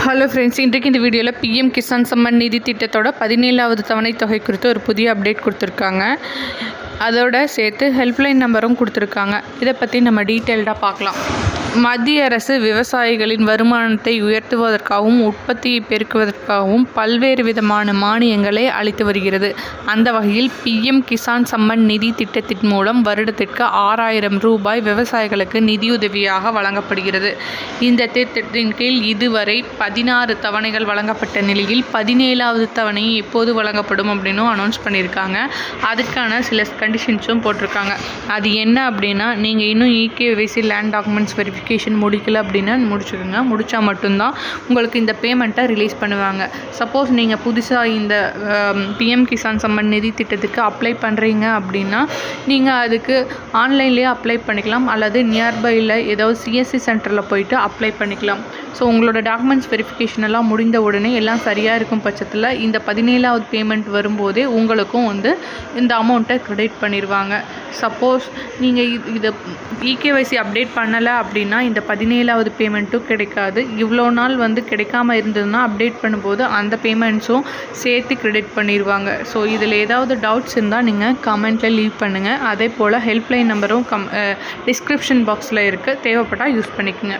Hello friends, இன்றைக்கு இந்த வீடியோவில் பிஎம் கிசான் சம்மன் நிதி திட்டத்தோட 17வது தவணை தொகை குறித்து ஒரு புதிய அப்டேட் கொடுத்துருக்காங்க. அதோட சேர்த்து ஹெல்ப்லைன் நம்பரும் கொடுத்துருக்காங்க. இதை பற்றி நம்ம டீட்டெயில்டாக பார்க்கலாம். மத்திய அரசு விவசாயிகளின் வருமானத்தை உயர்த்துவதற்காகவும் உற்பத்தியை பெருக்குவதற்காகவும் பல்வேறு விதமான மானியங்களை அளித்து வருகிறது. அந்த வகையில் பிஎம் கிசான் சம்மன் நிதி திட்டத்தின் மூலம் வருடத்திற்கு 6000 ரூபாய் விவசாயிகளுக்கு நிதியுதவியாக வழங்கப்படுகிறது. இந்த திட்டத்தின் கீழ் இதுவரை 16 தவணைகள் வழங்கப்பட்ட நிலையில் 17வது தவணை எப்போது வழங்கப்படும் அப்படின்னும் அனௌன்ஸ் பண்ணியிருக்காங்க. அதுக்கான சில கண்டிஷன்ஸும் போட்டிருக்காங்க. அது என்ன அப்படின்னா, நீங்கள் இன்னும் இகேவைசி லேண்ட் டாக்குமெண்ட்ஸ் வெரிஃபிகேஷன் முடிக்கல அப்படின்னா முடிச்சுக்கோங்க. முடித்தா மட்டும்தான் உங்களுக்கு இந்த பேமெண்ட்டை ரிலீஸ் பண்ணுவாங்க. சப்போஸ் நீங்கள் புதுசாக இந்த பிஎம் கிசான் சம்மன் நிதி திட்டத்துக்கு அப்ளை பண்ணுறீங்க அப்படின்னா நீங்கள் அதுக்கு ஆன்லைன்லேயே அப்ளை பண்ணிக்கலாம், அல்லது நியர்பையில் ஏதாவது சிஎஸ்சி சென்டரில் போயிட்டு அப்ளை பண்ணிக்கலாம். ஸோ உங்களோட டாக்குமெண்ட்ஸ் வெரிஃபிகேஷன் எல்லாம் முடிந்த உடனே எல்லாம் சரியாக இருக்கும் பட்சத்தில் இந்த 17வது பேமெண்ட் வரும்போதே உங்களுக்கும் இந்த அமௌண்ட்டை கிரெடிட் பண்ணிடுவாங்க. சப்போஸ் நீங்கள் இதை இகேவைசி அப்டேட் பண்ணலை அப்படின்னா இந்த 17வது பேமெண்ட்டும் கிடைக்காது. இவ்வளோ நாள் கிடைக்காம இருந்ததுன்னா அப்டேட் பண்ணும்போது அந்த பேமெண்ட்ஸும் சேர்த்து கிரெடிட் பண்ணிடுவாங்க. ஸோ இதில் ஏதாவது டவுட்ஸ் இருந்தால் நீங்கள் கமெண்ட்டில் லீவ் பண்ணுங்கள். அதே போல் ஹெல்ப்லைன் நம்பரும் டிஸ்கிரிப்ஷன் பாக்ஸில் இருக்குது, தேவைப்பட்டால் யூஸ் பண்ணிக்கோங்க.